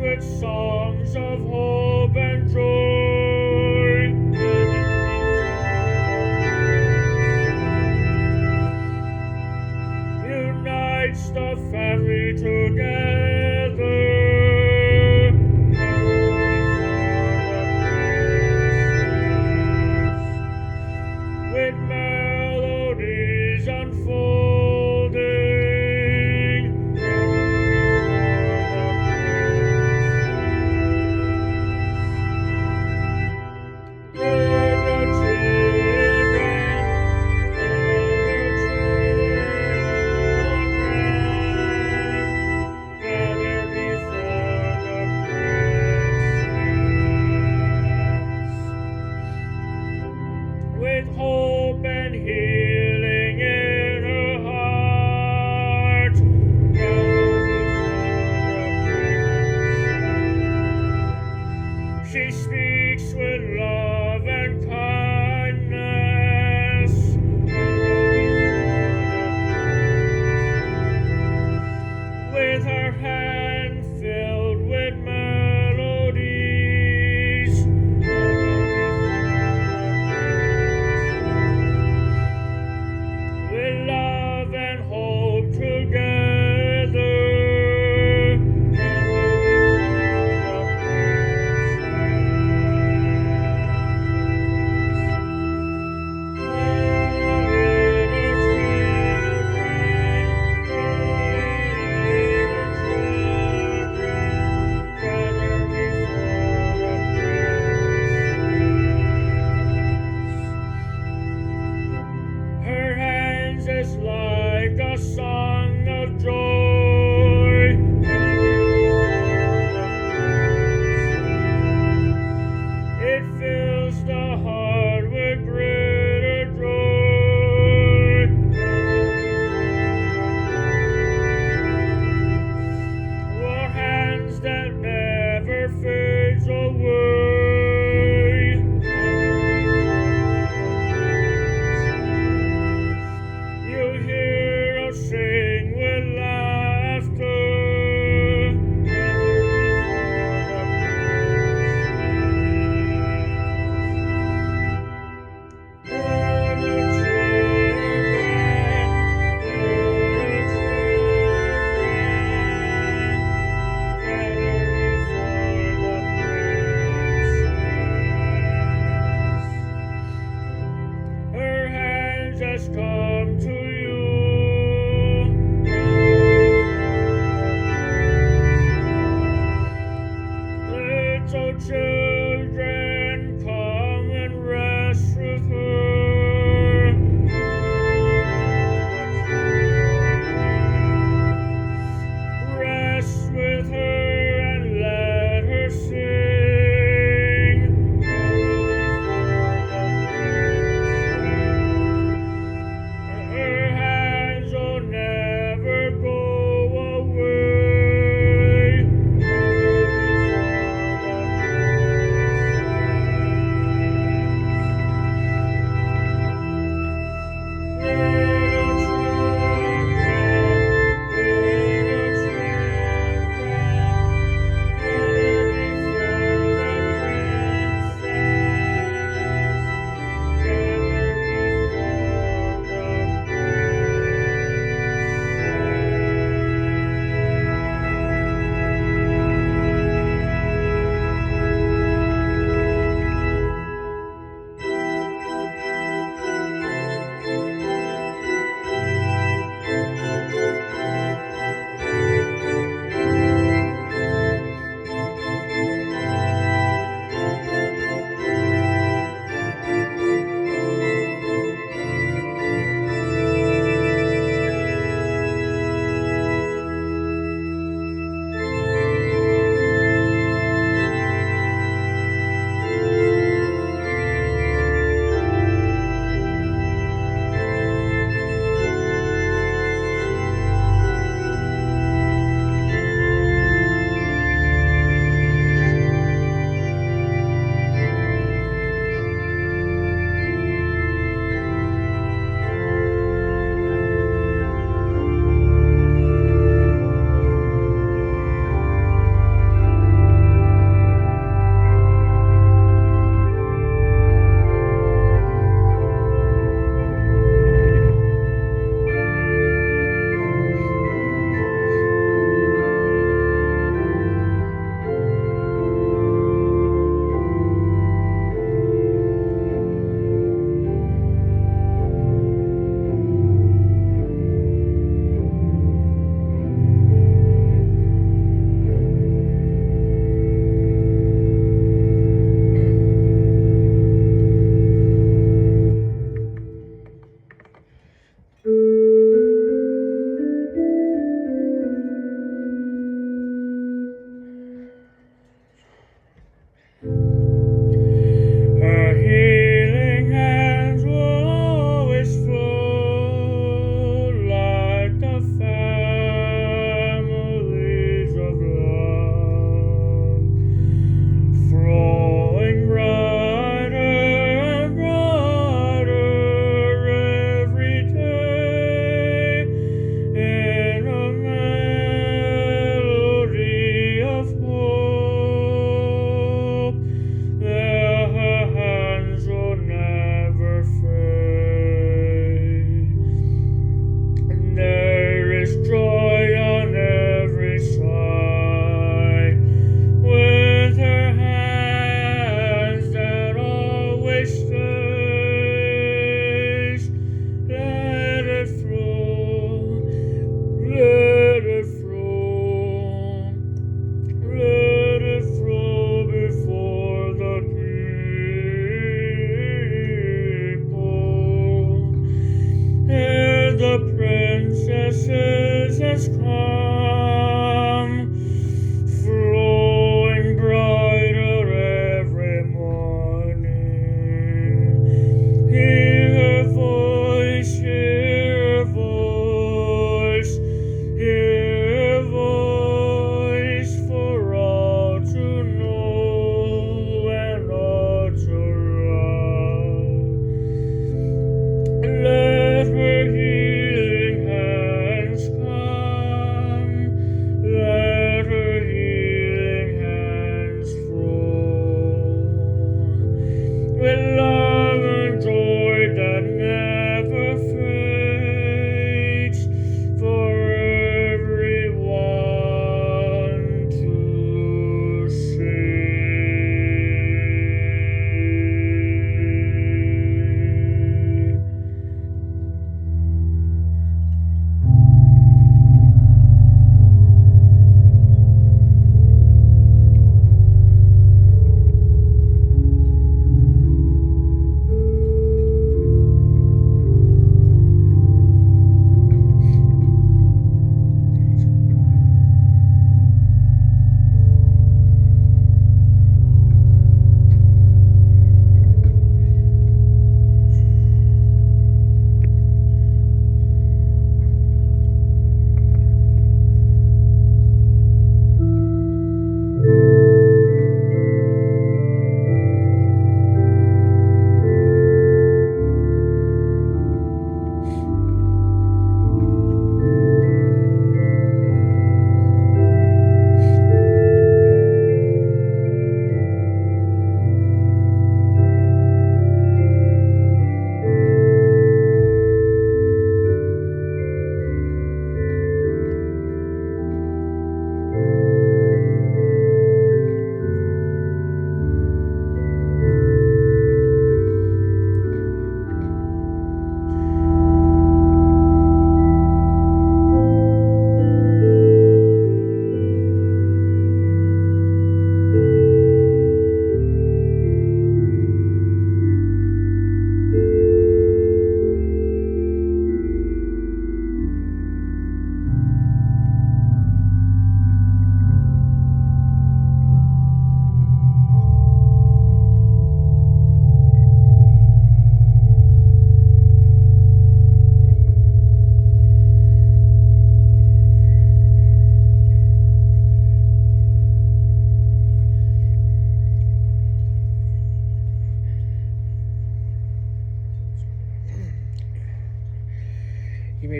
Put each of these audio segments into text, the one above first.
with songs of hope and joy. Unites the family together. With melodies unfolding.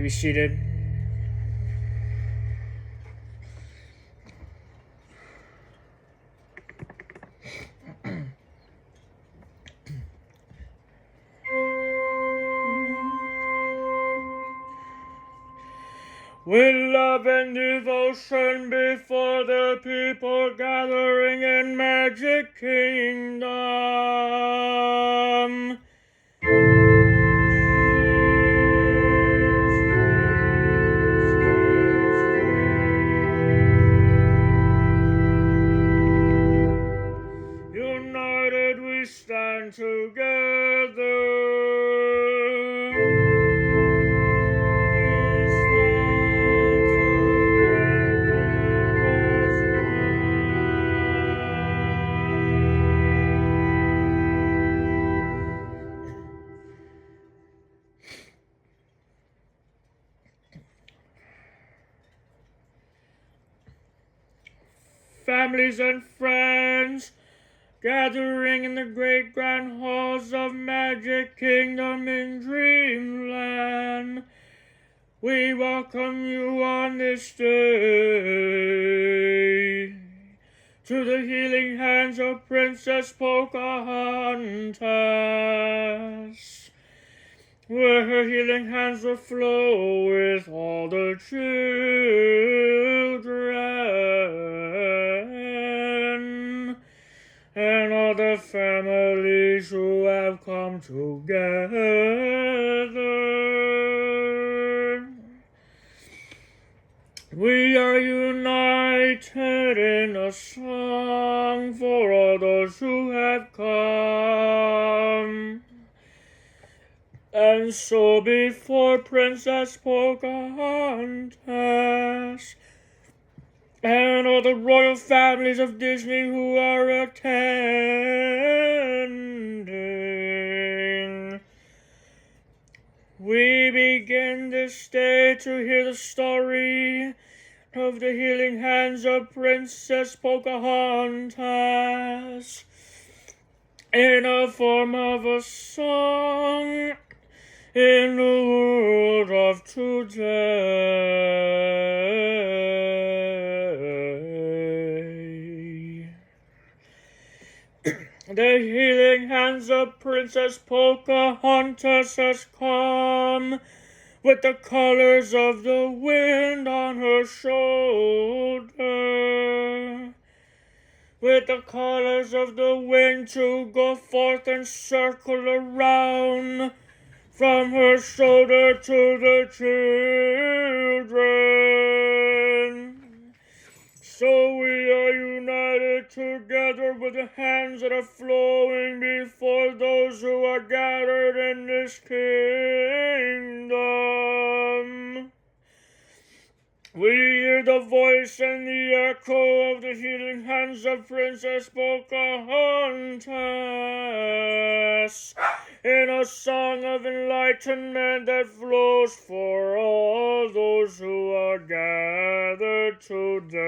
be seated. With love and devotion before the people gathering in Magic Kingdom. United we stand together. Families and friends gathering in the great grand halls of Magic Kingdom in Dreamland, we welcome you on this day to the healing hands of Princess Pocahontas, where her healing hands will flow with all the children and all the families who have come together. We are united in a song for all those who have come. And so before Princess Pocahontas and all the royal families of Disney who are attending, we begin this day to hear the story of the healing hands of Princess Pocahontas in the form of a song in the world of today. The healing hands of Princess Pocahontas has come with the colors of the wind on her shoulder, with the colors of the wind to go forth and circle around from her shoulder to the children. So we are united together with the hands that are flowing before those who are gathered in this kingdom. We hear the voice and the echo of the healing hands of Princess Pocahontas in a song of enlightenment that flows for all those who are gathered today.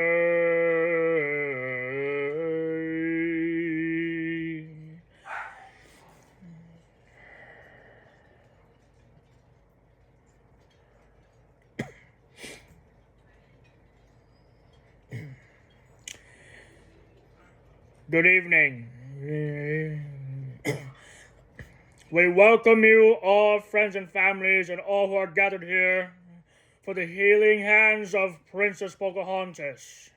Good evening. We welcome you all, friends and families, and all who are gathered here for the healing hands of Princess Pocahontas.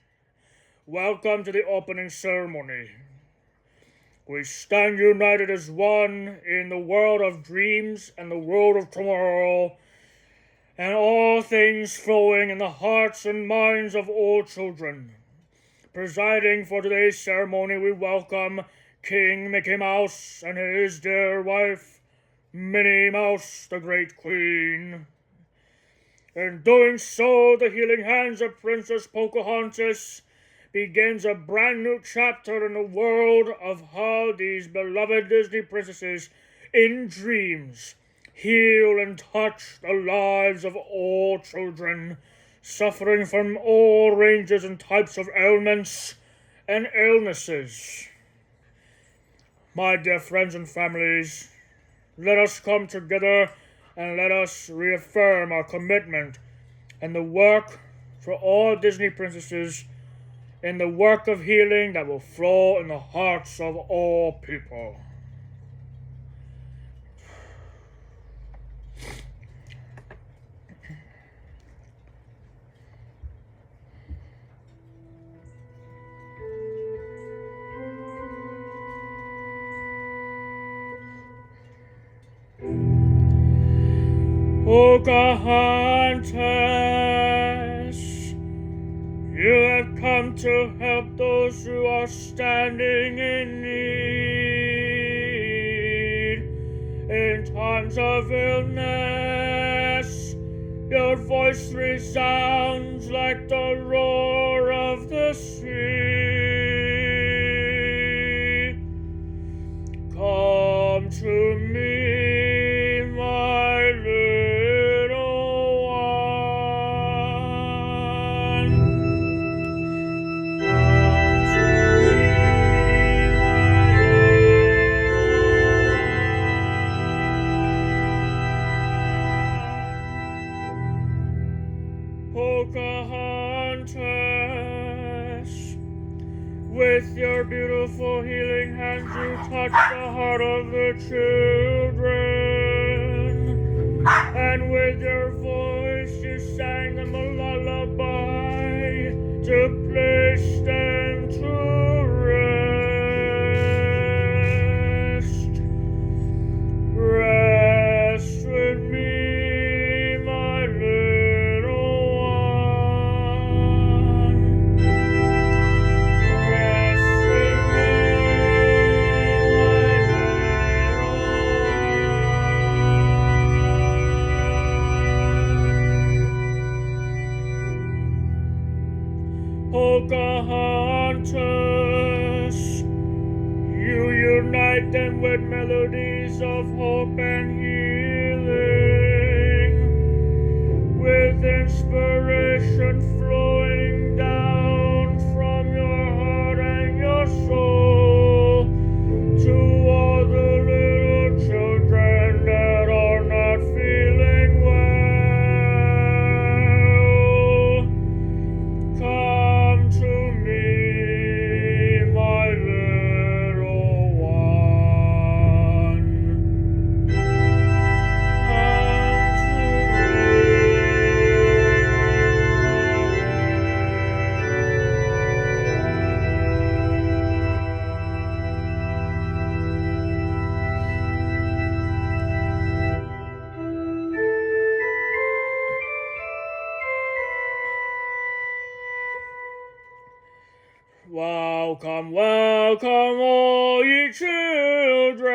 Welcome to the opening ceremony. We stand united as one in the world of dreams and the world of tomorrow, and all things flowing in the hearts and minds of all children. Presiding for today's ceremony, we welcome King Mickey Mouse and his dear wife, Minnie Mouse, the great queen. In doing so, the healing hands of Princess Pocahontas begins a brand new chapter in the world of how these beloved Disney princesses in dreams heal and touch the lives of all children suffering from all ranges and types of ailments and illnesses. My dear friends and families, let us come together and let us reaffirm our commitment in the work for all Disney princesses, in the work of healing that will flow in the hearts of all people. Pocahontas, you have come to help those who are standing in need. In times of illness, your voice resounds like the roar of the sea. Come to me, my little one. Come to me, my little one. Pocahontas, with your beautiful healing hands, you touch the heart of the children. And with your voice, you sang them a lullaby to place them to rest. Rest with me, my little one. Rest with me, Pocahontas, you unite them with melodies of hope and healing, with inspiration flowing down from your heart and your soul to all the little children that are not feeling well. Come to me, my little one. Welcome, welcome, all ye children.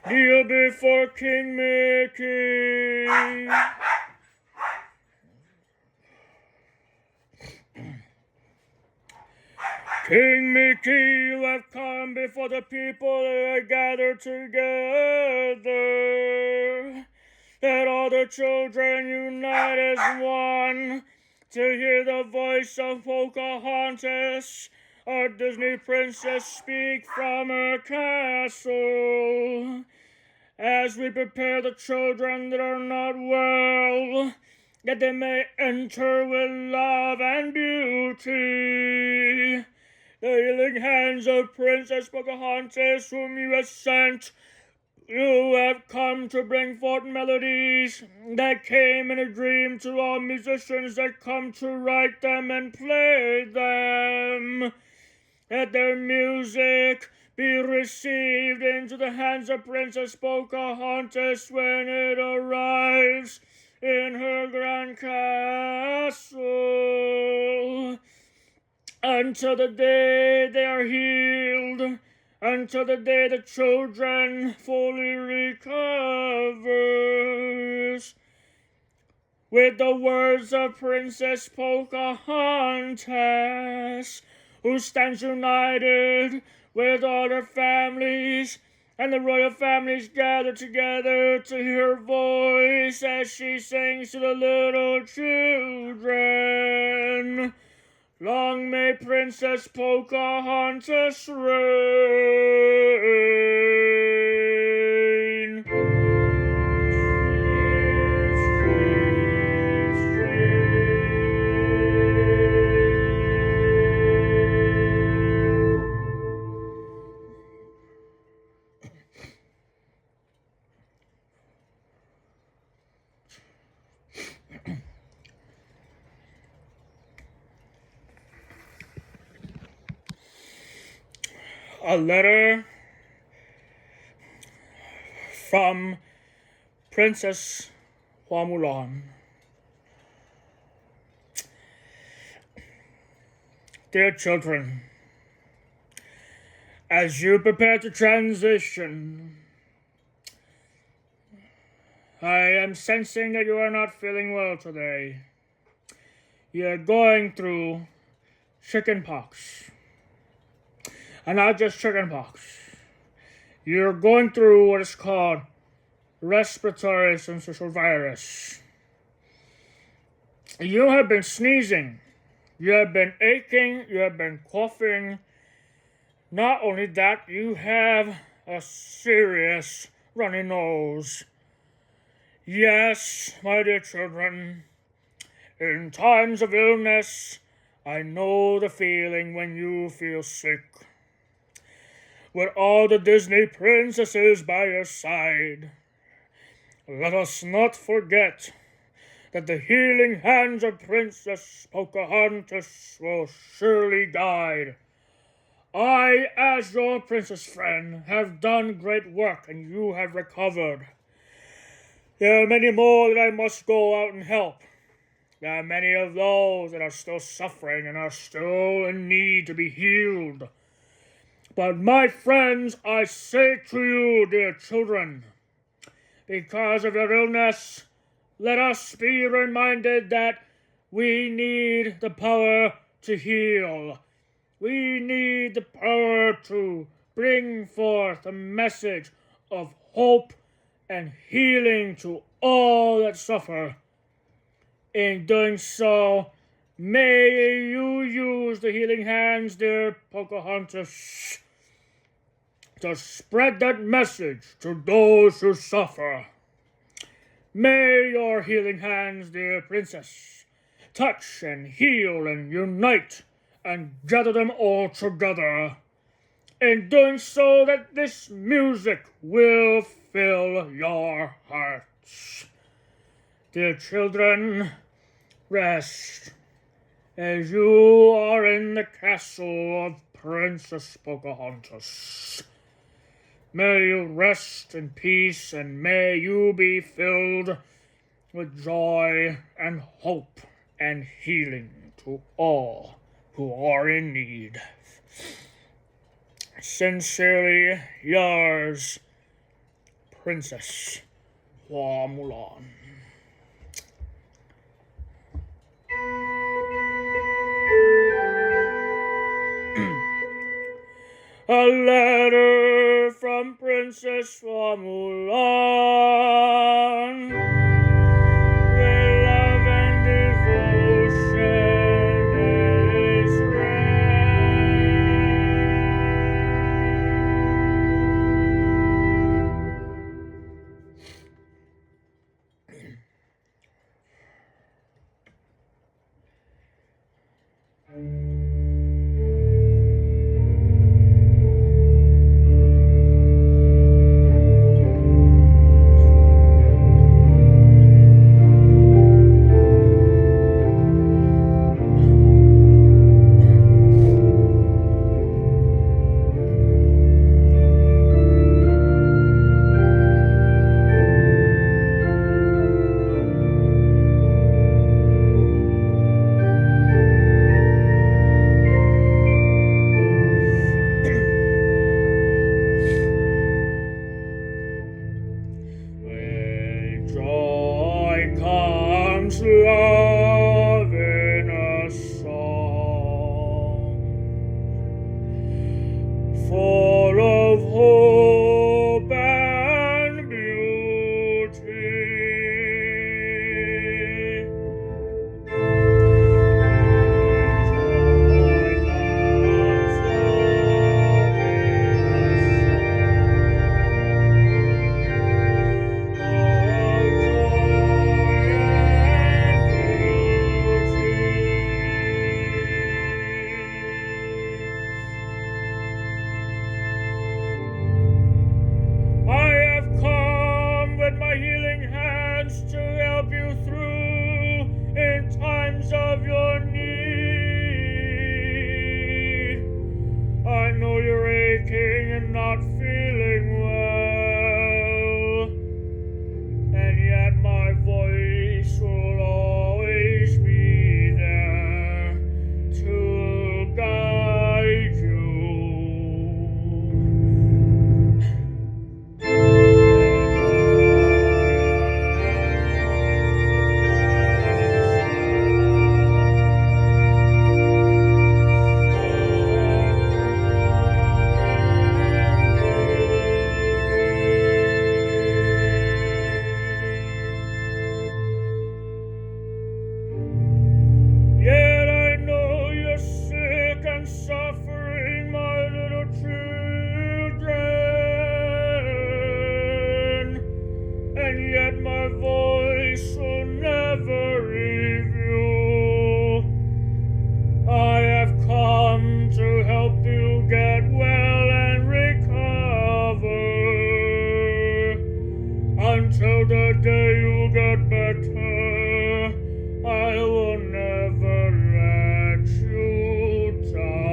kneel before King Mickey. King Mickey, you have come before the people that are gathered together. Let all the children unite as one to hear the voice of Pocahontas, our Disney princess, speak from her castle. As we prepare the children that are not well, that they may enter with love and beauty. The healing hands of Princess Pocahontas, whom you have sent, you have come to bring forth melodies that came in a dream to all musicians that come to write them and play them. Let their music be received into the hands of Princess Pocahontas when it arrives in her grand castle. Until the day they are healed, until the day the children fully recovers. With the words of Princess Pocahontas, who stands united with all her families, and the royal families gather together to hear her voice as she sings to the little children. Long may Princess Pocahontas reign. A letter from Princess Mulan. Dear children, as you prepare to transition, I am sensing that you are not feeling well today. You are going through chicken pox. And not just chickenpox. You're going through what is called respiratory syncytial virus. You have been sneezing. You have been aching. You have been coughing. Not only that, you have a serious runny nose. Yes, my dear children, in times of illness, I know the feeling when you feel sick. With all the Disney princesses by your side, let us not forget that the healing hands of Princess Pocahontas will surely guide. I, as your princess friend, have done great work and you have recovered. There are many more that I must go out and help. There are many of those that are still suffering and are still in need to be healed. But my friends, I say to you, dear children, because of your illness, let us be reminded that we need the power to heal. We need the power to bring forth a message of hope and healing to all that suffer. In doing so, may you use the healing hands, dear Pocahontas, to spread that message to those who suffer. May your healing hands, dear princess, touch and heal and unite and gather them all together. In doing so, that this music will fill your hearts. Dear children, rest as you are in the castle of Princess Pocahontas. May you rest in peace, and may you be filled with joy and hope and healing to all who are in need. Sincerely yours, Princess Hua Mulan. A letter from Princess Hua Mulan, with love and devotion is love in a song, full of hope and beauty. To help you through in times of your need. I know you're aching and not feeling well, and yet my voice will always be there to guide you. Yet I know you're sick and suffering, my little children, and yet my voice will never leave you. I have come to help you get well and recover until the day you get better. I will never let you down.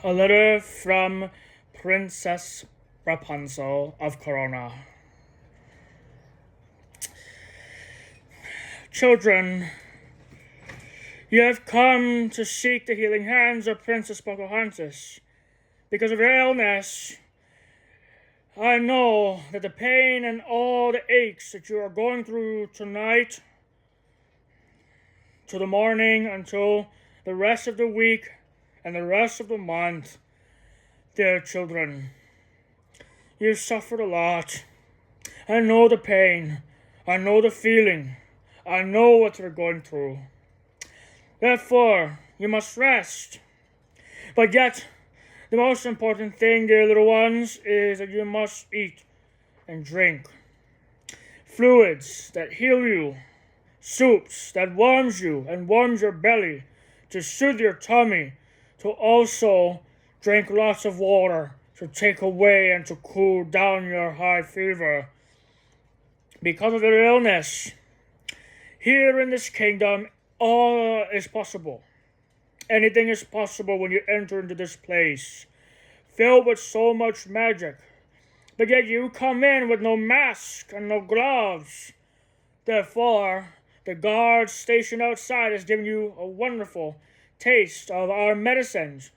A letter from Princess Rapunzel of Corona. Children, you have come to seek the healing hands of Princess Pocahontas. Because of your illness, I know that the pain and all the aches that you are going through tonight, to the morning, until the rest of the week and the rest of the month, dear children, you've suffered a lot. I know the pain. I know the feeling. I know what you're going through. Therefore, you must rest. But yet, the most important thing, dear little ones, is that you must eat and drink. Fluids that heal you. Soups that warms you and warms your belly, to soothe your tummy, to also drink lots of water, to take away and to cool down your high fever. Because of your illness, here in this kingdom, all is possible. Anything is possible when you enter into this place, filled with so much magic. But yet you come in with no mask and no gloves. Therefore, the guard stationed outside has given you a wonderful taste of our medicines,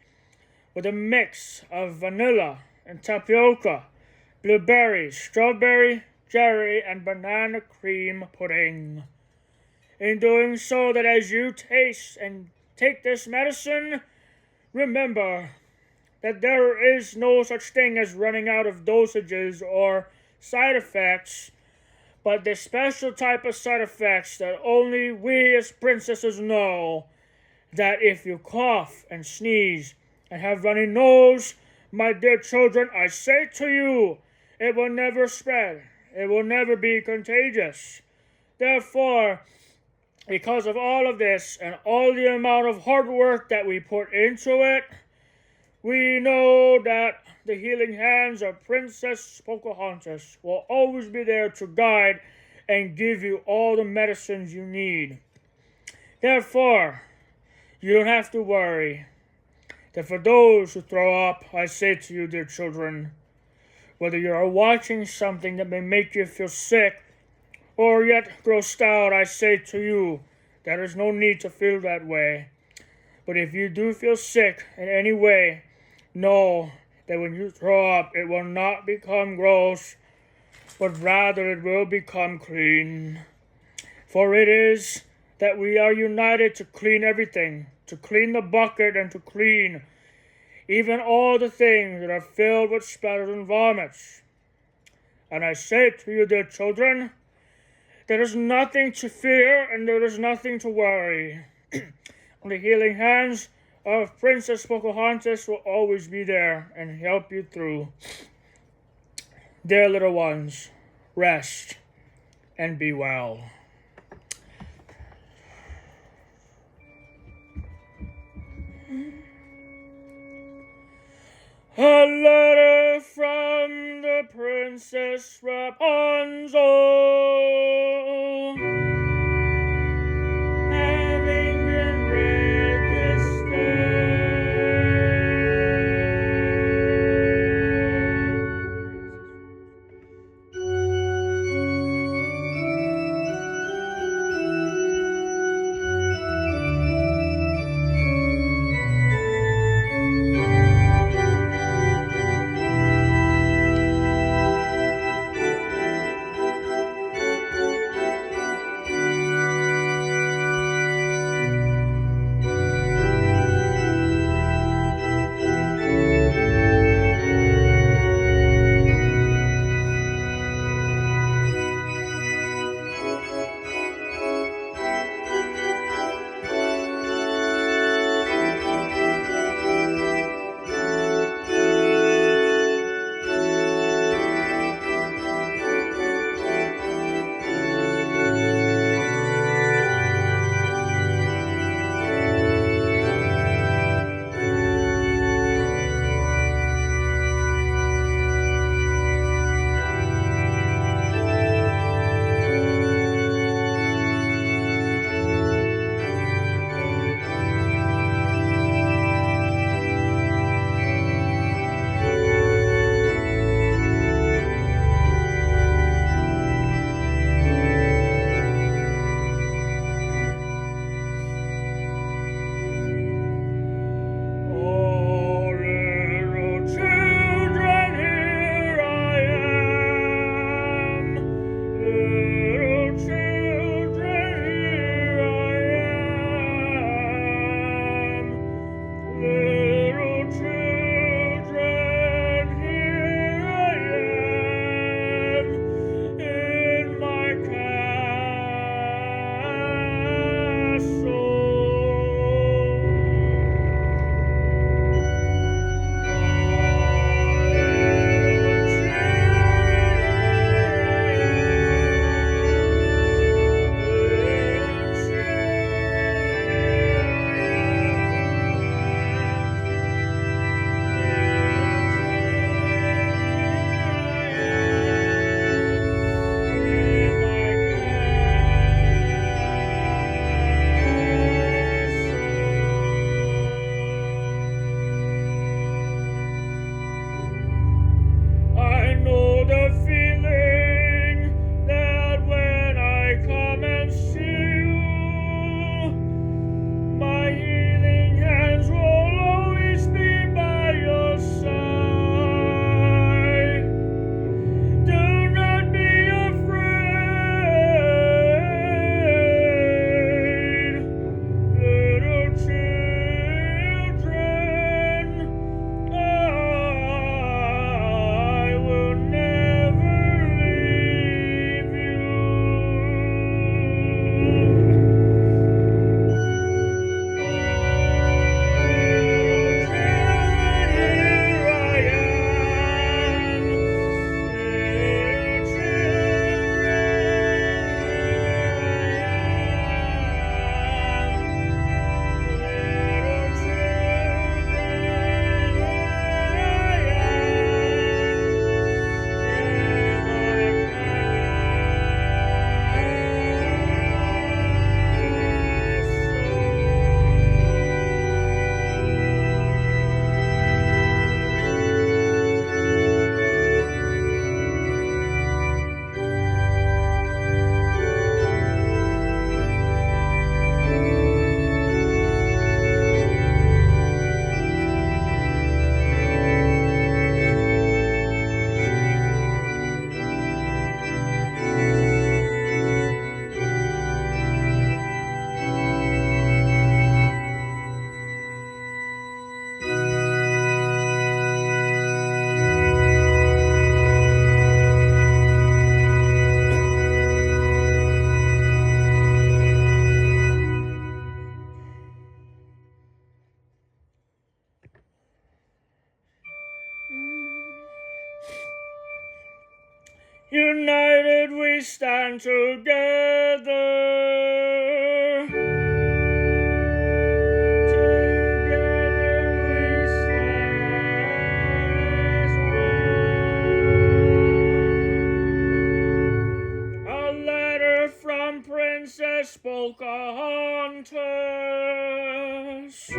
with a mix of vanilla and tapioca, blueberry, strawberry, cherry, and banana cream pudding. In doing so, that as you taste and take this medicine, remember that there is no such thing as running out of dosages or side effects, but the special type of side effects that only we as princesses know, that if you cough and sneeze and have runny nose, my dear children, I say to you, it will never spread. It will never be contagious. Therefore, because of all of this and all the amount of hard work that we put into it, we know that the healing hands of Princess Pocahontas will always be there to guide and give you all the medicines you need. Therefore, you don't have to worry. That for those who throw up, I say to you, dear children, whether you are watching something that may make you feel sick or yet grossed out, I say to you, there is no need to feel that way. But if you do feel sick in any way, know that when you throw up, it will not become gross, but rather it will become clean. For it is that we are united to clean everything, to clean the bucket and to clean even all the things that are filled with spatters and vomits. And I say to you, dear children, there is nothing to fear and there is nothing to worry. The healing hands of Princess Pocahontas will always be there and help you through. Dear little ones, rest and be well. A letter from the Princess Rapunzel, having been read this day. we stand together. Together we stand as one. A letter from Princess Pocahontas.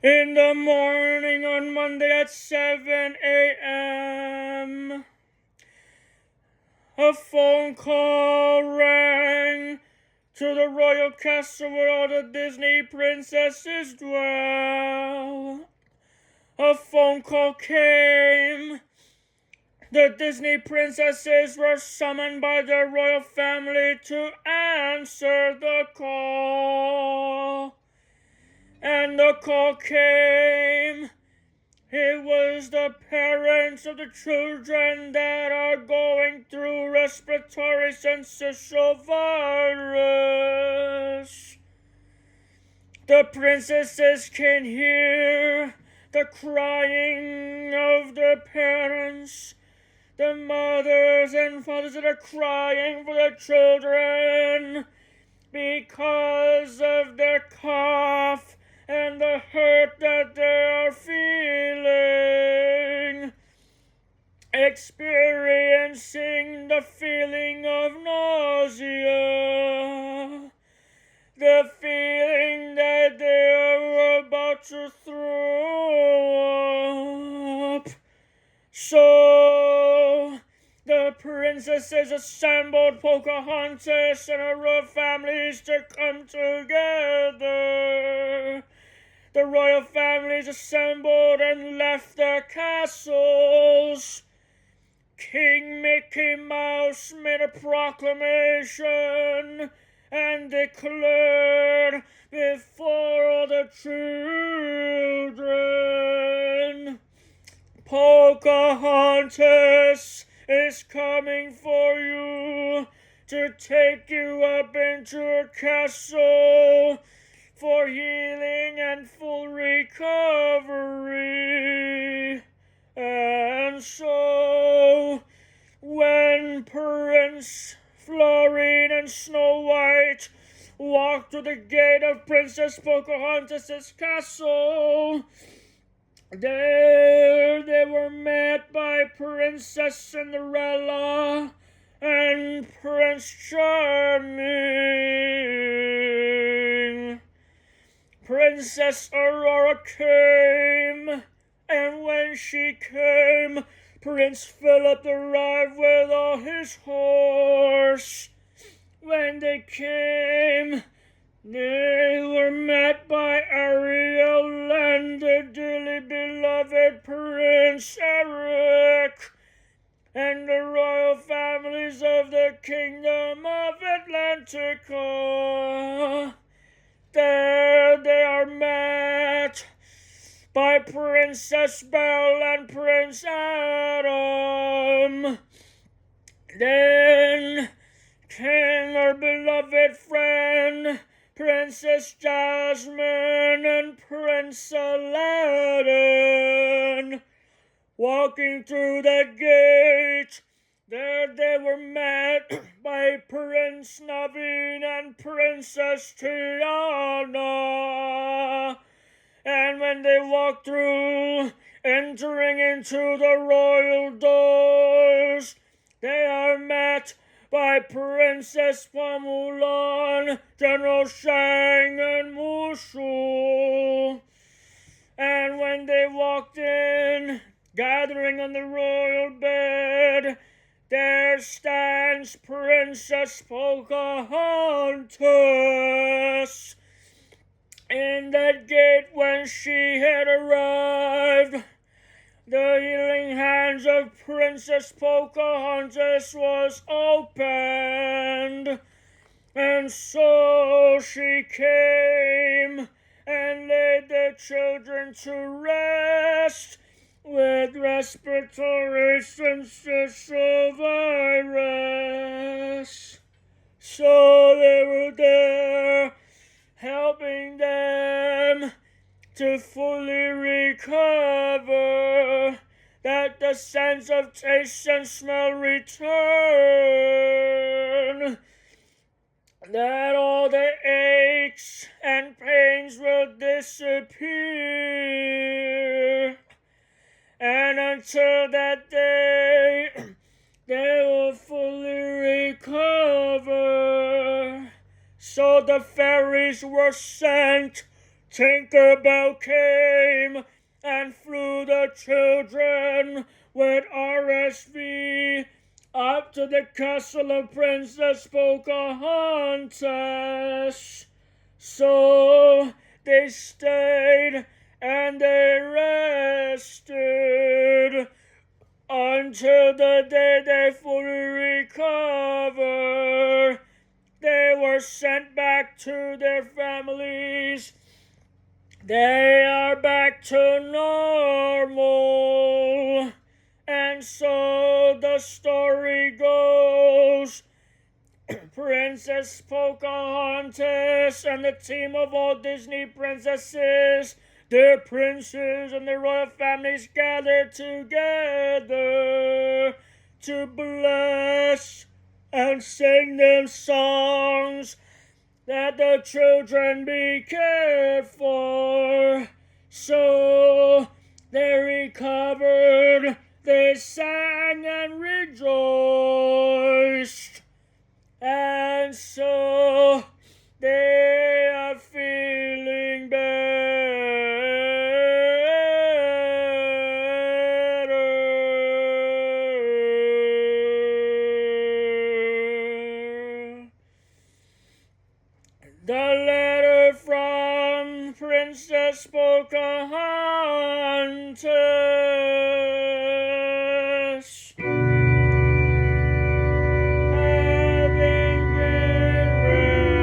In the morning on Monday at 7 a.m., a phone call rang to the royal castle where all the Disney princesses dwell. A phone call came. The Disney princesses were summoned by their royal family to answer the call. And the call came. It was the parents of the children that are going through respiratory syncytial virus. The princesses can hear the crying of the parents, the mothers and fathers that are crying for their children because of their cough and the hurt that they are feeling, experiencing the feeling of nausea, the feeling that they are about to throw up. So the princesses assembled Pocahontas and her royal families to come together. The royal families assembled and left their castles. King Mickey Mouse made a proclamation and declared before all the children, Pocahontas is coming for you to take you up into her castle for healing and full recovery. And so, when Prince Florine and Snow White walked to the gate of Princess Pocahontas' castle, there they were met by Princess Cinderella and Prince Charming. Princess Aurora came, and when she came, Prince Philip arrived with all his horse. When they came, they were met by Ariel and the dearly beloved Prince Eric, and the royal families of the Kingdom of Atlantica. There they are met by Princess Belle and Prince Adam. Then came our beloved friend Princess Jasmine and Prince Aladdin. Walking through the gate, there they were met by Prince Naveen and Princess Tiana. And when they walked through, entering into the royal doors, they are met by Princess Pamulan, General Shang, and Mushu. And when they walked in, gathering on the royal bed, there stands Princess Pocahontas. In that gate when she had arrived, the healing hands of Princess Pocahontas was opened, and so she came and laid the children to rest with respiratory syncytial virus. So they were there, helping them to fully recover, that the sense of taste and smell return, that all the aches and pains will disappear, and until that day they will fully recover. So the fairies were sent, Tinkerbell came and flew the children with RSV up to the castle of Princess Pocahontas. So they stayed and they rested until the day they fully recover. They were sent back to their families. They are back to normal. And so the story goes. Princess Pocahontas and the team of all Disney princesses, their princes and their royal families gathered together to bless and sing them songs that the children be cared for. So they recovered, they sang and rejoiced, and so they are feeling better. The letter from Princess Pocahontas. Having been read with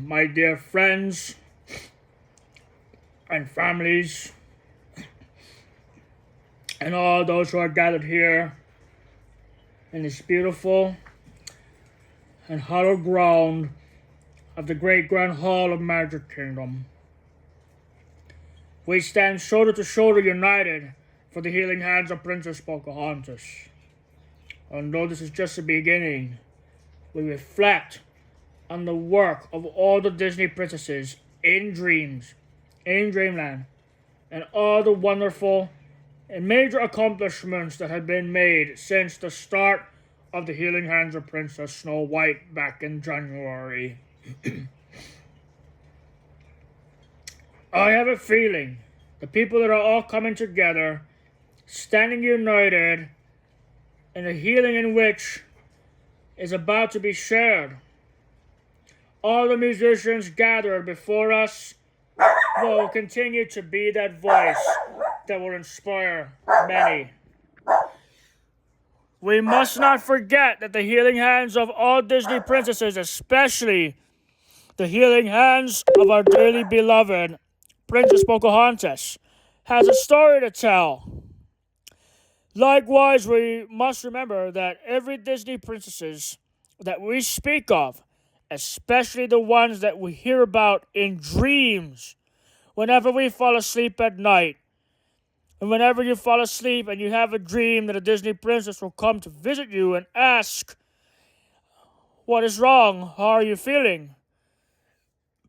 My dear friends and families, and all those who are gathered here in this beautiful and hallowed ground of the great Grand Hall of Magic Kingdom. We stand shoulder to shoulder united for the healing hands of Princess Pocahontas. And though this is just the beginning, we reflect on the work of all the Disney princesses in Dreamland, and all the wonderful and major accomplishments that have been made since the start of the healing hands of Princess Snow White back in January. I have a feeling the people that are all coming together, standing united, in the healing in which is about to be shared. All the musicians gathered before us will continue to be that voice that will inspire many. We must not forget that the healing hands of all Disney princesses, especially the healing hands of our dearly beloved Princess Pocahontas, has a story to tell. Likewise, we must remember that every Disney princesses that we speak of, especially the ones that we hear about in dreams, whenever we fall asleep at night, and whenever you fall asleep and you have a dream that a Disney princess will come to visit you and ask, "What is wrong? How are you feeling?"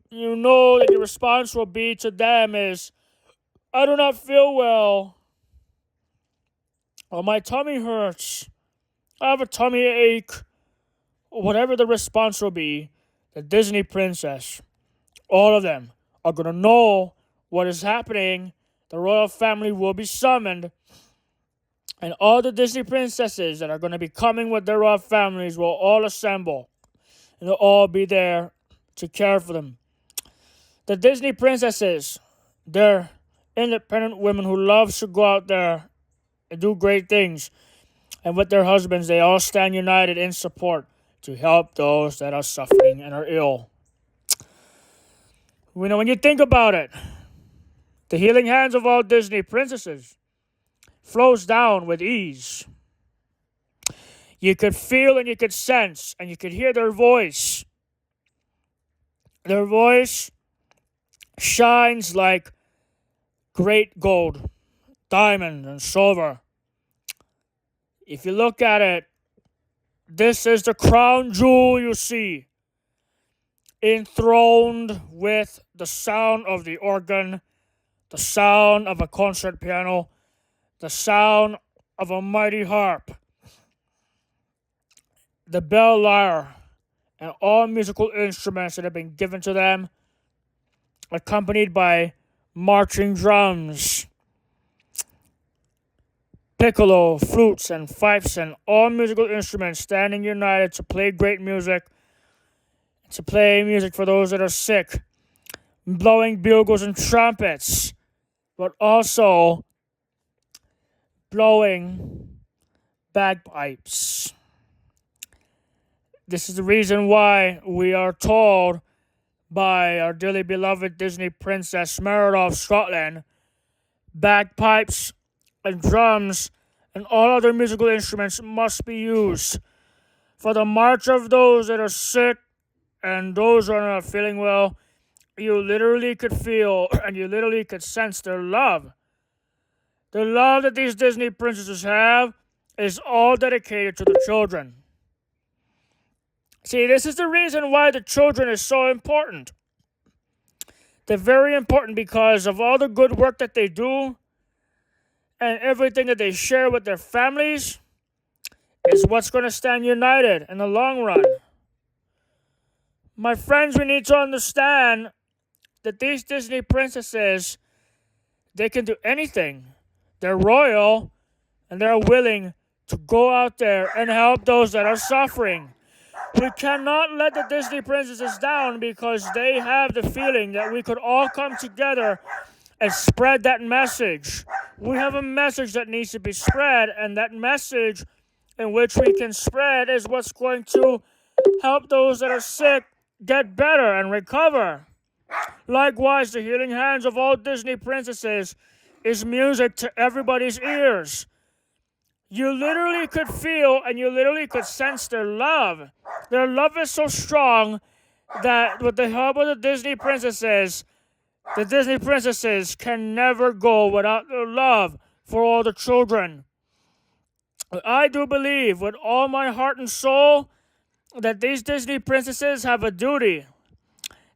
You know that your response will be to them is, "I do not feel well," or "My tummy hurts," "I have a tummy ache," or whatever the response will be. The Disney princess, all of them, are going to know what is happening. The royal family will be summoned, and all the Disney princesses that are going to be coming with their royal families will all assemble, and they'll all be there to care for them. The Disney princesses, they're independent women who love to go out there and do great things, and with their husbands, they all stand united in support to help those that are suffering and are ill. You know, when you think about it, the healing hands of all Disney princesses flows down with ease. You could feel and you could sense and you could hear their voice. Their voice shines like great gold, diamond, and silver. If you look at it, this is the crown jewel you see, enthroned with the sound of the organ, the sound of a concert piano, the sound of a mighty harp, the bell lyre, and all musical instruments that have been given to them, accompanied by marching drums, piccolo, flutes, and fifes, and all musical instruments standing united to play great music, to play music for those that are sick, blowing bugles and trumpets, but also blowing bagpipes. This is the reason why we are told by our dearly beloved Disney Princess Merida of Scotland, bagpipes and drums and all other musical instruments must be used for the march of those that are sick and those who are not feeling well. You literally could feel and you literally could sense their love. The love that these Disney princesses have is all dedicated to the children. See, this is the reason why the children is so important. They're very important because of all the good work that they do and everything that they share with their families is what's going to stand united in the long run. My friends, we need to understand that these Disney princesses, They can do anything. They're royal, and they're willing to go out there and help those that are suffering. We cannot let the Disney princesses down because they have the feeling that we could all come together and spread that message. We have a message that needs to be spread, and that message in which we can spread is what's going to help those that are sick get better and recover. Likewise, the healing hands of all Disney princesses is music to everybody's ears. You literally could feel and you literally could sense their love. Their love is so strong that with the help of the Disney princesses can never go without their love for all the children. I do believe with all my heart and soul that these Disney princesses have a duty.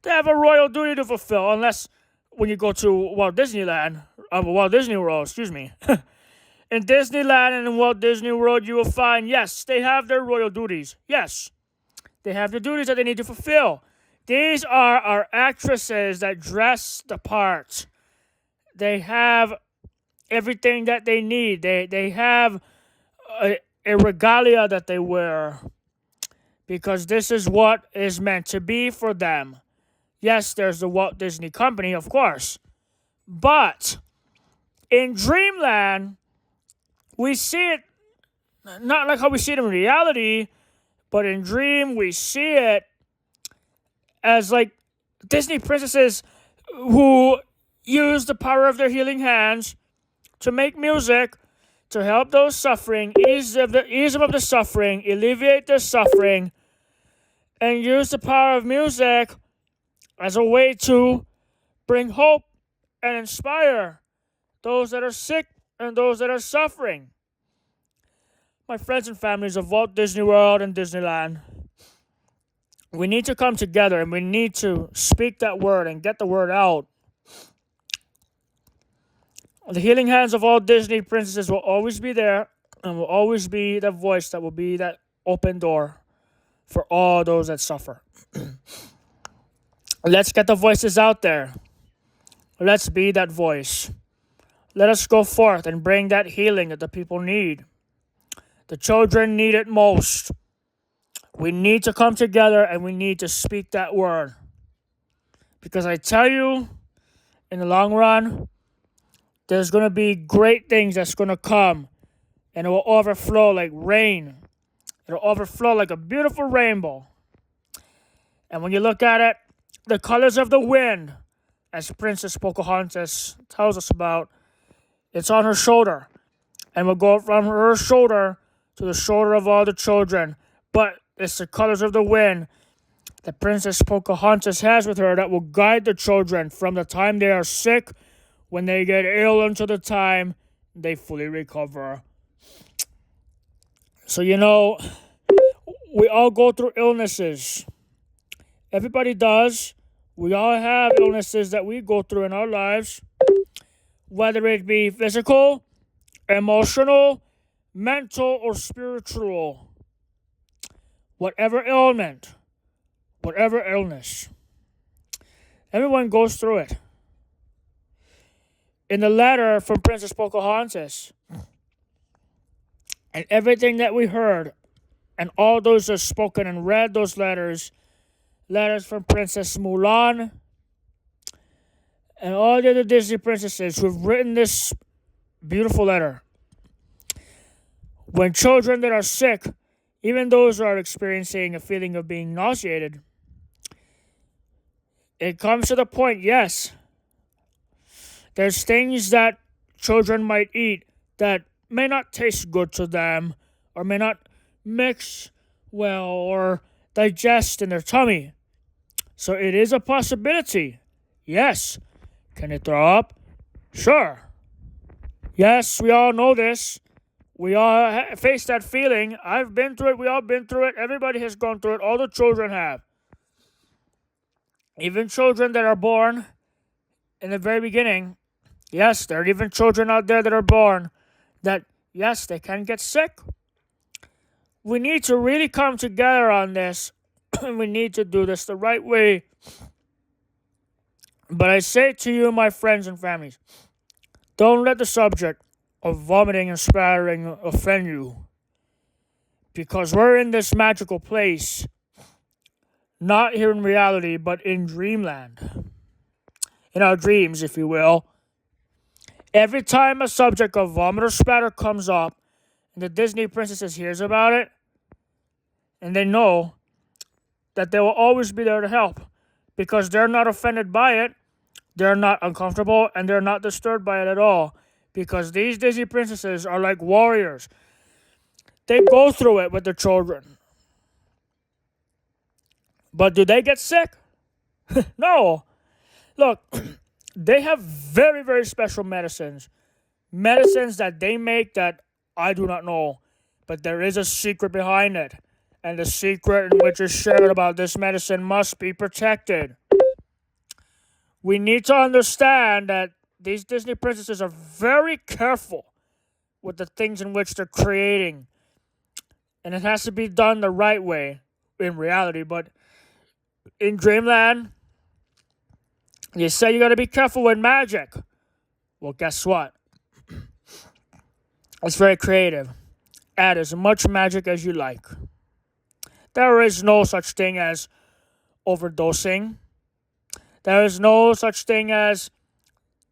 They have a royal duty to fulfill, unless when you go to Walt Disney World, In Disneyland and in Walt Disney World, you will find, yes, they have their royal duties. Yes, they have the duties that they need to fulfill. These are our actresses that dress the part. They have everything that they need. They have a regalia that they wear because this is what is meant to be for them. Yes, there's the Walt Disney Company, of course. But in Dreamland, we see it not like how we see it in reality, but in Dream, we see it as like Disney princesses who use the power of their healing hands to make music to help those suffering, ease them of the suffering, alleviate their suffering, and use the power of music as a way to bring hope and inspire those that are sick and those that are suffering. My friends and families of Walt Disney World and Disneyland, we need to come together and we need to speak that word and get the word out. The healing hands of all Disney princesses will always be there and will always be the voice that will be that open door for all those that suffer. Let's get the voices out there. Let's be that voice. Let us go forth and bring that healing that the people need. The children need it most. We need to come together and we need to speak that word. Because I tell you, in the long run, there's going to be great things that's going to come. And it will overflow like rain. It'll overflow like a beautiful rainbow. And when you look at it, the colors of the wind, as Princess Pocahontas tells us about, it's on her shoulder. And will go from her shoulder to the shoulder of all the children. But it's the colors of the wind that Princess Pocahontas has with her that will guide the children from the time they are sick, when they get ill, until the time they fully recover. So, we all go through illnesses. Everybody does. We all have illnesses that we go through in our lives, whether it be physical, emotional, mental, or spiritual. Whatever ailment, whatever illness, everyone goes through it. In the letter from Princess Pocahontas, and everything that we heard, and all those that spoken and read those letters from Princess Mulan, and all the other Disney princesses who have written this beautiful letter. When children that are sick, even those who are experiencing a feeling of being nauseated, it comes to the point, yes, there's things that children might eat that may not taste good to them, or may not mix well or digest in their tummy. So it is a possibility. Yes. Can it throw up? Sure. Yes, we all know this. We all face that feeling. I've been through it. We all been through it. Everybody has gone through it. All the children have. Even children that are born in the very beginning. Yes, there are even children out there that are born that, yes, they can get sick. We need to really come together on this. We need to do this the right way. But I say to you, my friends and families, Don't let the subject of vomiting and spattering offend you, because we're in this magical place, not here in reality, but in dreamland. In our dreams, if you will. Every time a subject of vomit or spatter comes up, and the Disney princesses hears about it, and they know that they will always be there to help, because they're not offended by it, they're not uncomfortable, and they're not disturbed by it at all, because these Disney princesses are like warriors. They go through it with their children. But do they get sick? No. Look, they have very, very special medicines. Medicines that they make that I do not know. But there is a secret behind it. And the secret in which is shared about this medicine must be protected. We need to understand that these Disney princesses are very careful with the things in which they're creating. And it has to be done the right way in reality. But in dreamland, you say you got to be careful with magic. Well, guess what? It's very creative. Add as much magic as you like. There is no such thing as overdosing. There is no such thing as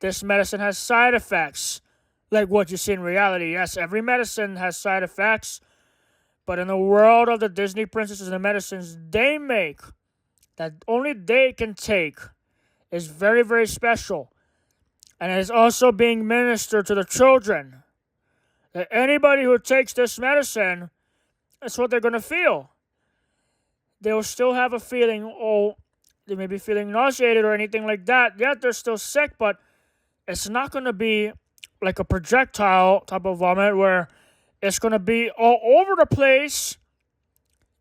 this medicine has side effects, like what you see in reality. Yes, every medicine has side effects, but in the world of the Disney princesses and the medicines they make, that only they can take, is very, very special. And it is also being ministered to the children. That anybody who takes this medicine, that's what they're going to feel. They will still have a feeling, they may be feeling nauseated or anything like that. Yet they're still sick, but it's not going to be like a projectile type of vomit where it's going to be all over the place.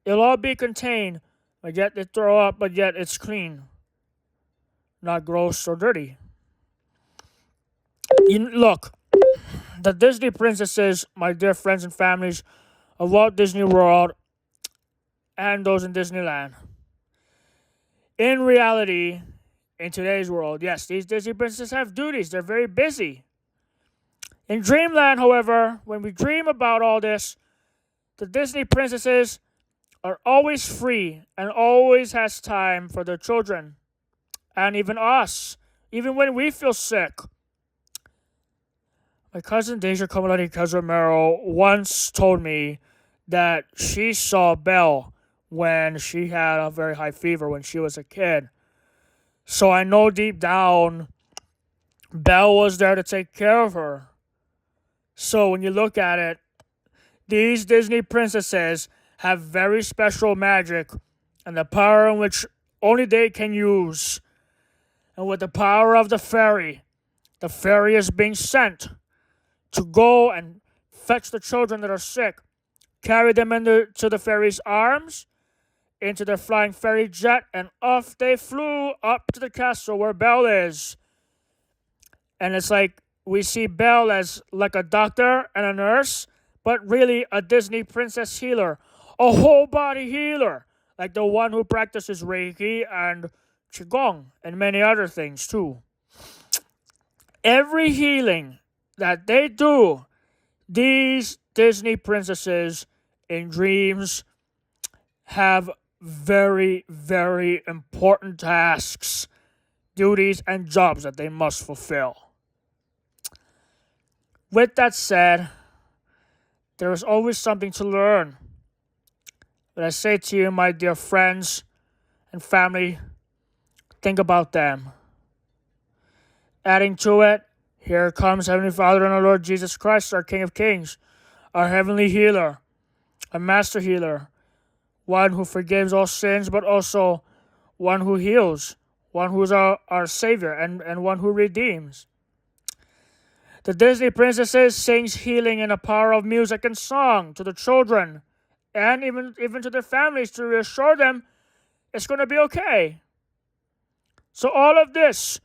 It'll all be contained, but yet they throw up, but yet it's clean. Not gross or dirty. Look, the Disney princesses, my dear friends and families of Walt Disney World and those in Disneyland. In reality, in today's world, yes, these Disney princesses have duties. They're very busy. In dreamland, however, when we dream about all this, the Disney princesses are always free and always has time for their children. And even us, even when we feel sick. My cousin Deja Kamalani Kazamero once told me that she saw Belle when she had a very high fever when she was a kid. So I know deep down, Belle was there to take care of her. So when you look at it, these Disney princesses have very special magic and the power in which only they can use. And with the power of the fairy is being sent to go and fetch the children that are sick, carry them into the fairy's arms, into their flying fairy jet, and off they flew up to the castle where Belle is. And it's like we see Belle as like a doctor and a nurse, but really a Disney princess healer, a whole body healer, like the one who practices Reiki and Qigong and many other things too. Every healing that they do, these Disney princesses in dreams have very, very important tasks, duties, and jobs that they must fulfill. With that said, there is always something to learn. But I say to you, my dear friends and family, think about them. Adding to it, here comes Heavenly Father and our Lord Jesus Christ, our King of Kings, our Heavenly Healer, a Master Healer, one who forgives all sins, but also one who heals, one who is our Savior, and one who redeems. The Disney princesses sings healing in the power of music and song to the children, and even to their families to reassure them it's going to be okay. So all of this,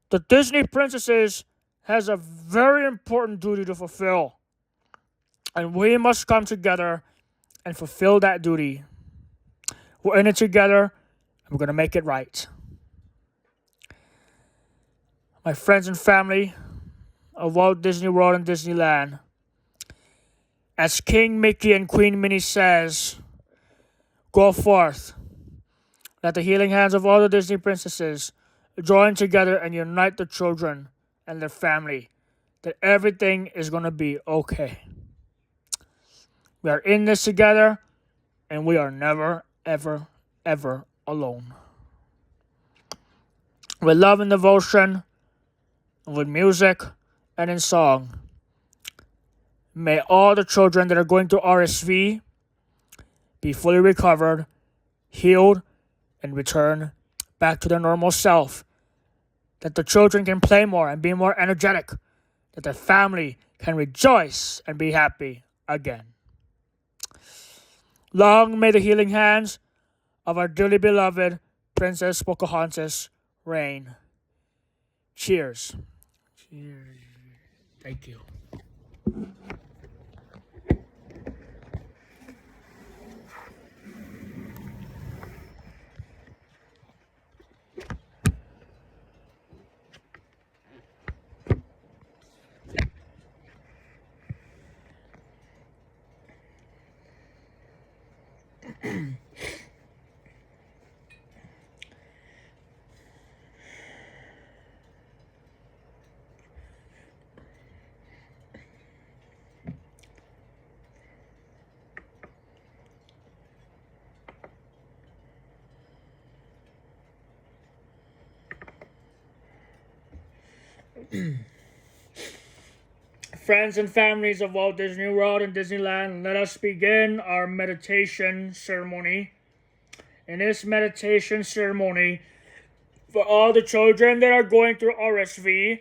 the Disney princesses has a very important duty to fulfill. And we must come together and fulfill that duty. We're in it together, and we're going to make it right. My friends and family, of Walt Disney World and Disneyland. As King Mickey and Queen Minnie says, go forth. Let the healing hands of all the Disney princesses join together and unite the children and their family. That everything is going to be okay. We are in this together, and we are never, ever, ever alone. With love and devotion, with music, and in song, may all the children that are going through RSV be fully recovered, healed, and return back to their normal self. That the children can play more and be more energetic. That their family can rejoice and be happy again. Long may the healing hands of our dearly beloved Princess Pocahontas reign. Cheers. Cheers. Thank you. Friends and families of Walt Disney World and Disneyland, let us begin our meditation ceremony. In this meditation ceremony, for all the children that are going through RSV,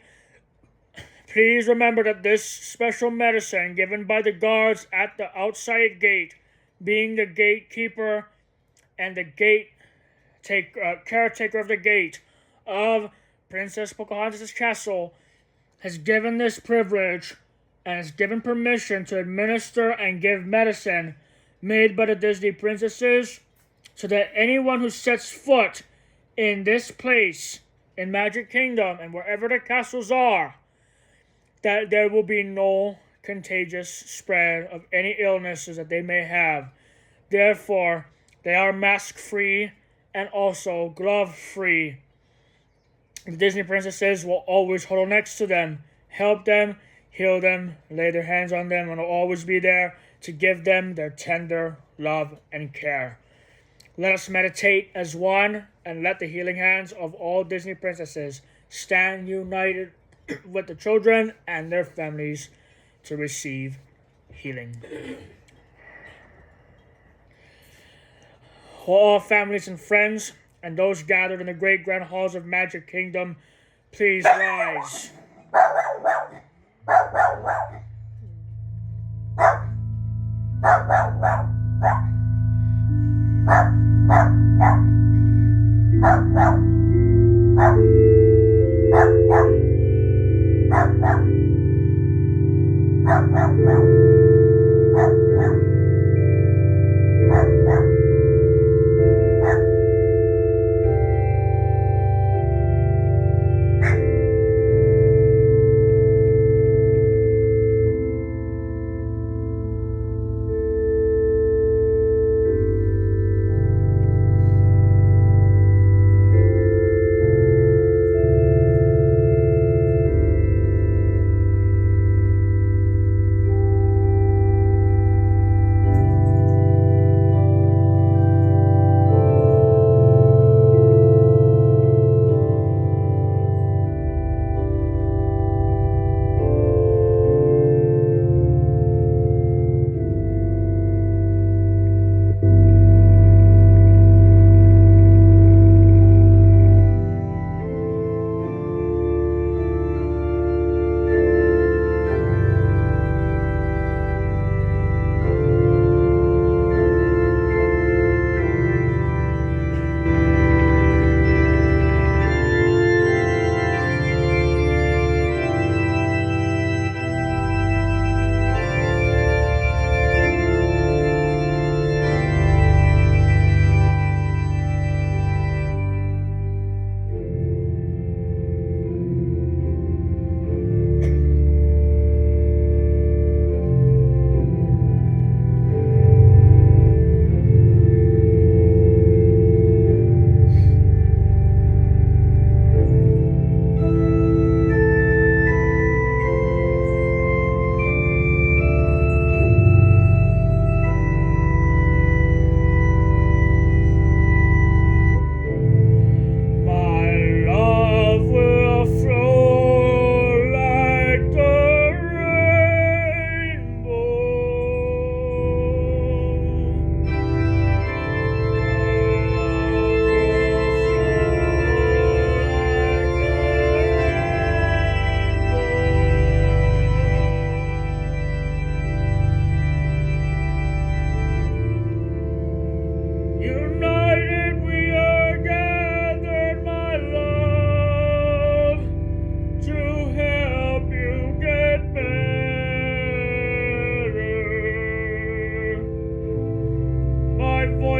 please remember that this special medicine given by the guards at the outside gate, being the gatekeeper and the caretaker of the gate of Princess Pocahontas' castle, has given this privilege and has given permission to administer and give medicine made by the Disney princesses, so that anyone who sets foot in this place, in Magic Kingdom and wherever the castles are, that there will be no contagious spread of any illnesses that they may have. Therefore, they are mask-free and also glove-free. The Disney princesses will always huddle next to them, help them, heal them, lay their hands on them, and will always be there to give them their tender love and care. Let us meditate as one, and let the healing hands of all Disney princesses stand united with the children and their families to receive healing. All families and friends, and those gathered in the great grand halls of Magic Kingdom, please rise.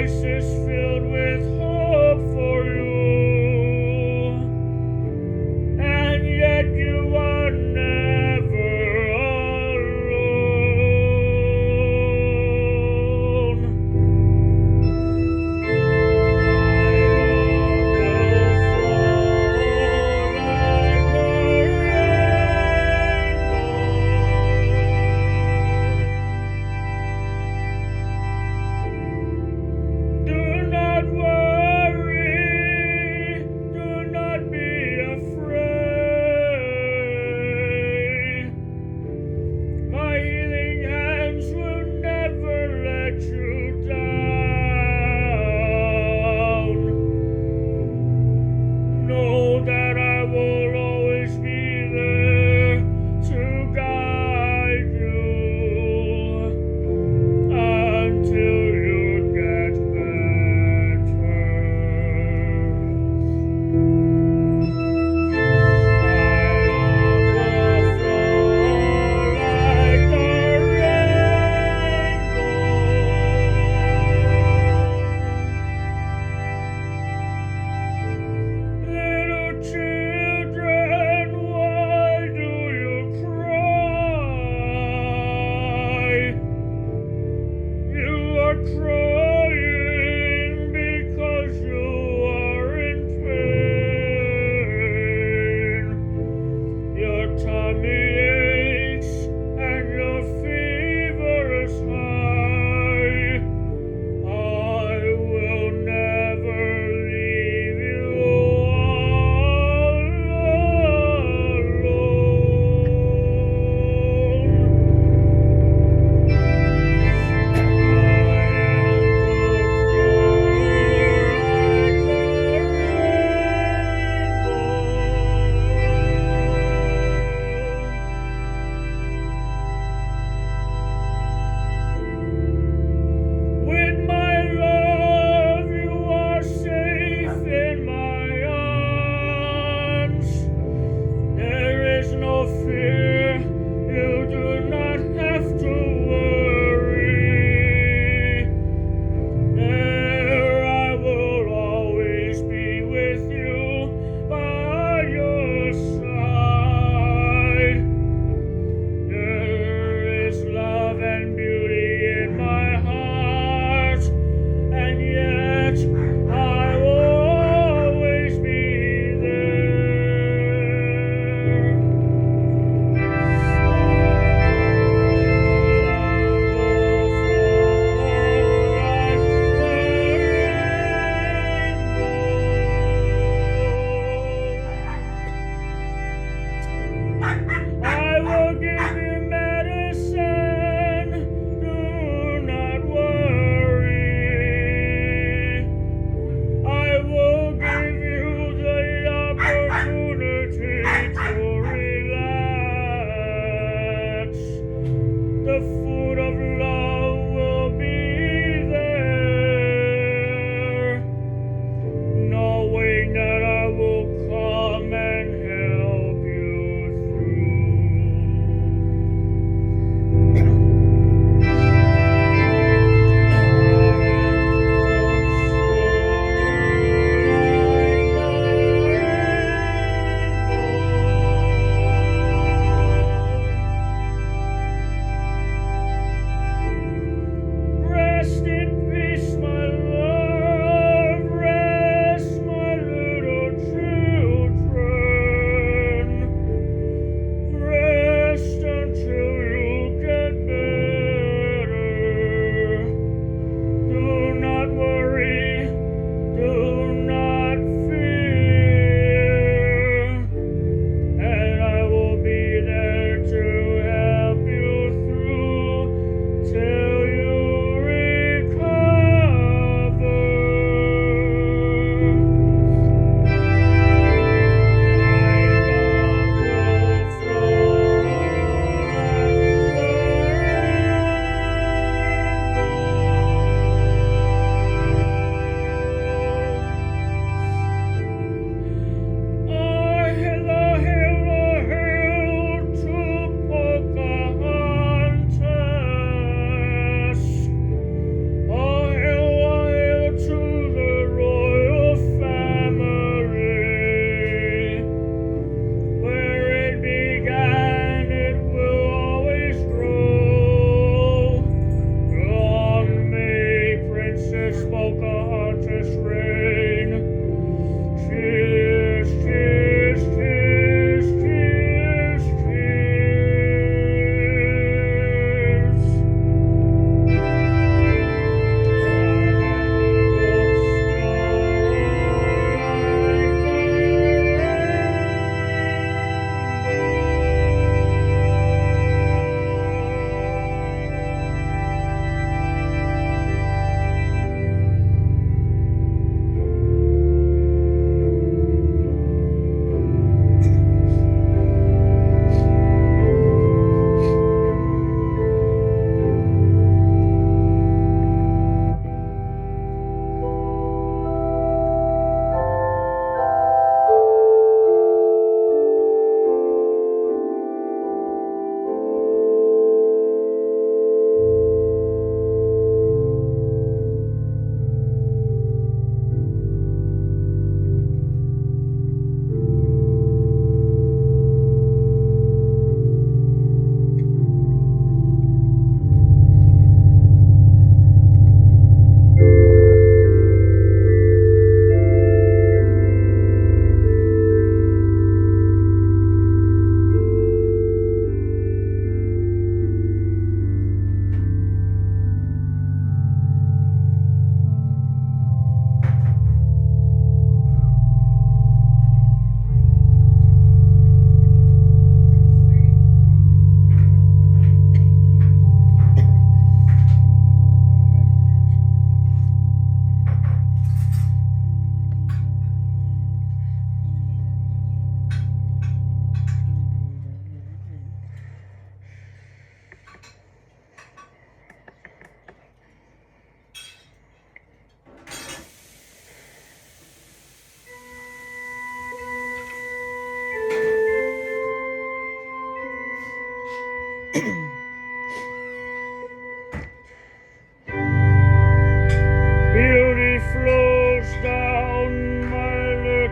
voices filled with hope for you, and yet you are never alone. Do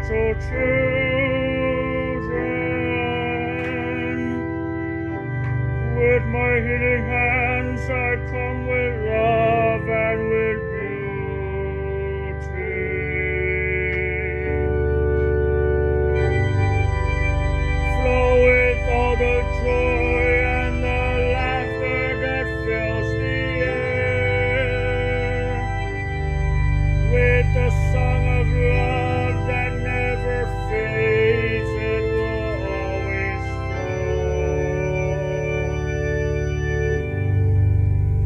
little children. With my healing hands I come with love and with beauty. Flow with all the joy and the laughter that fills the air. With the song of love that never fades, it will always flow.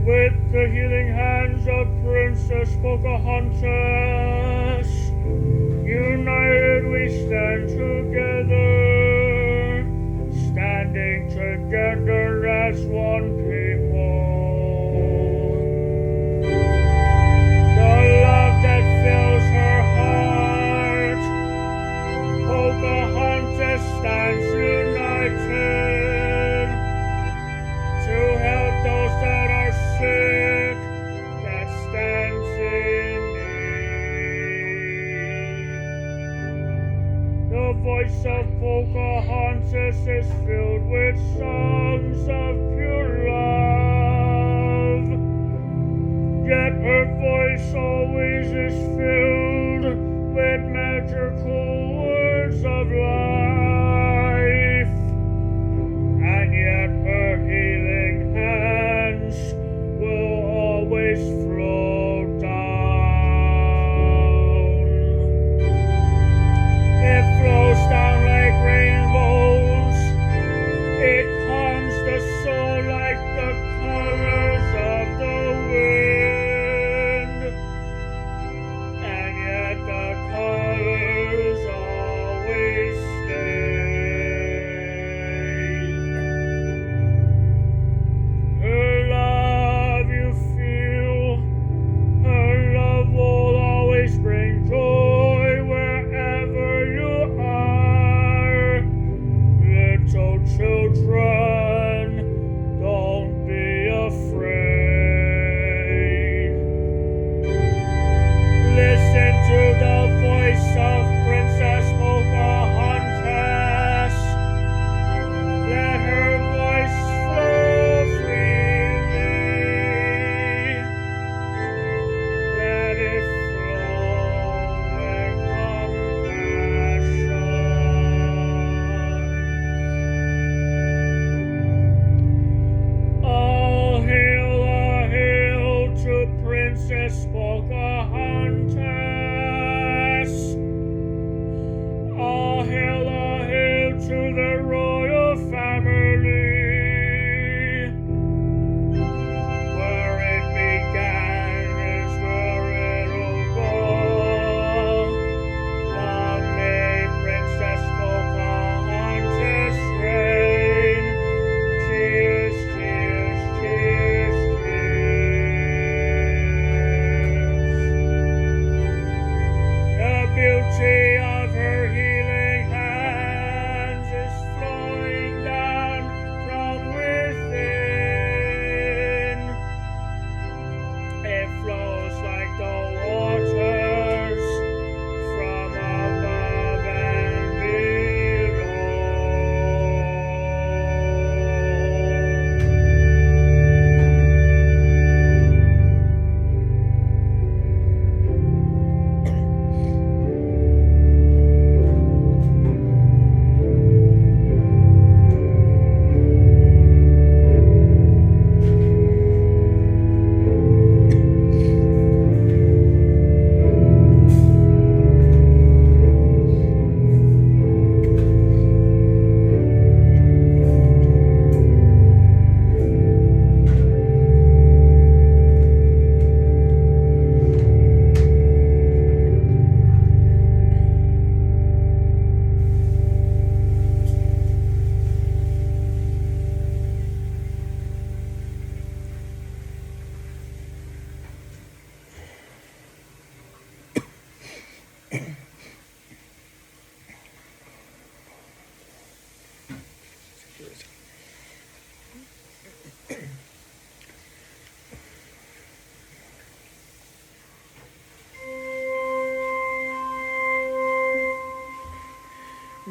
With the healing hands of Princess Pocahontas, united we stand together, standing together as one people. The love that fills her heart, Pocahontas stands united to help those that are sick, that stands in need. The voice of Pocahontas is filled with songs of pure love, yet her voice always is filled with magical words of life, and yet her healing hands will always flow down. It flows down like rainbows, it calms the soul like the colors of the wind, and yet the colors always stay. Her love you feel, her love will always bring joy wherever you are. Little children, don't be afraid. Listen to the voice of Princess Pocahontas. Let her voice flow freely. Let it flow with compassion. All hail to Princess Pocahontas. All hail to the royal family. Where it began is where it'll go. Long may Princess Pocahontas reign. Cheers, cheers, cheers, cheers. The beauty of her healing hands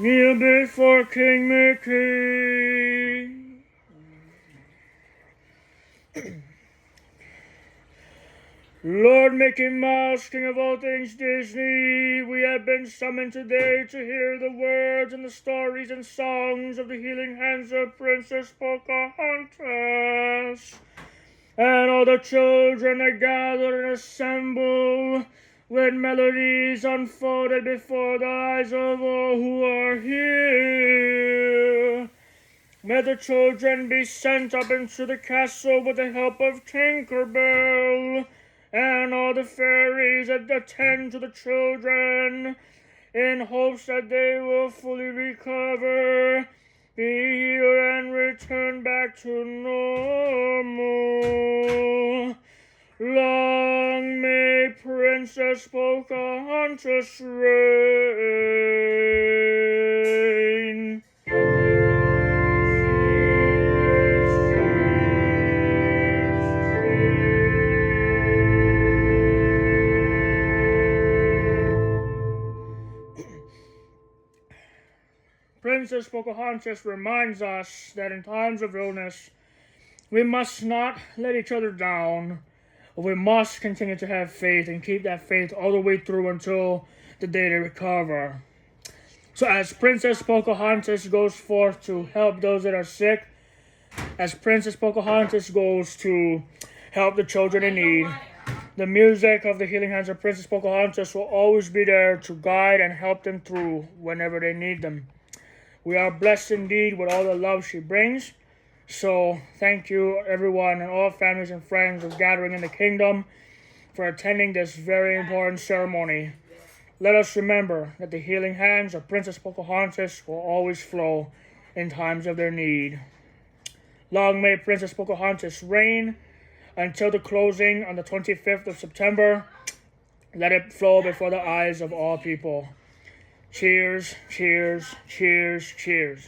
Kneel before King Mickey. Lord Mickey Mouse, King of all things Disney, we have been summoned today to hear the words and the stories and songs of the healing hands of Princess Pocahontas. And all the children are gathered and assemble with melodies unfolded before the eyes of all who are here. May the children be sent up into the castle with the help of Tinkerbell and all the fairies that attend to the children in hopes that they will fully recover, be healed, and return back to normal. Long may Princess Pocahontas reign. Princess Pocahontas reminds us that in times of illness, we must not let each other down. We must continue to have faith and keep that faith all the way through until the day they recover. So as Princess Pocahontas goes forth to help those that are sick, as Princess Pocahontas goes to help the children in need, the music of the healing hands of Princess Pocahontas will always be there to guide and help them through whenever they need them. We are blessed indeed with all the love she brings. So thank you everyone and all families and friends of Gathering in the Kingdom for attending this very important ceremony. Let us remember that the healing hands of Princess Pocahontas will always flow in times of their need. Long may Princess Pocahontas reign until the closing on the 25th of September. Let it flow before the eyes of all people. Cheers, cheers, cheers, cheers.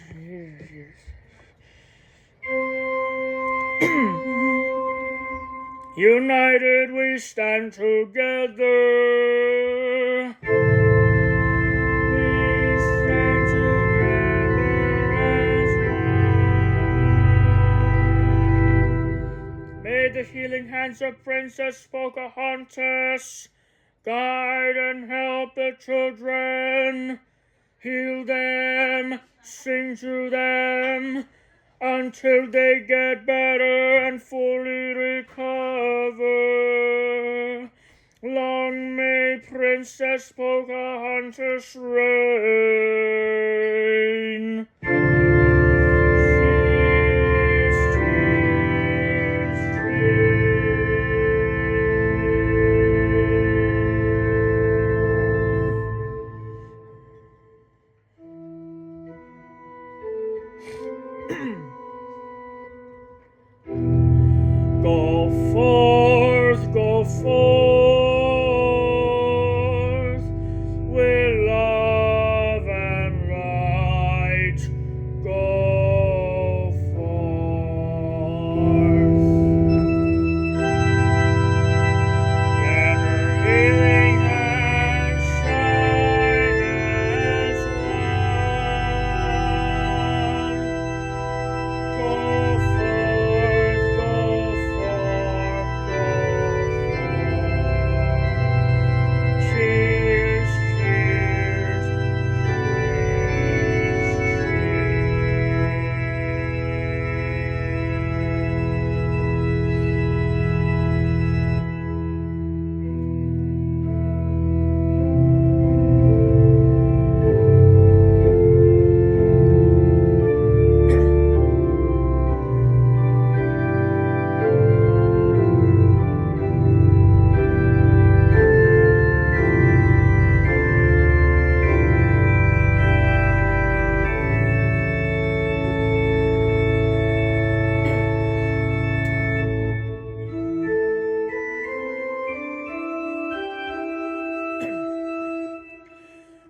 United we stand together. We stand together as one. May the healing hands of Princess Pocahontas guide and help the children, heal them, sing to them, until they get better and fully recover. Long may Princess Pocahontas reign. Go forth, with love and light. Go forth. Let her healing hands shine as one. Go forth, go forth, go forth. Cheers, cheers,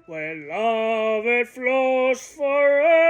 Where love it flows forever.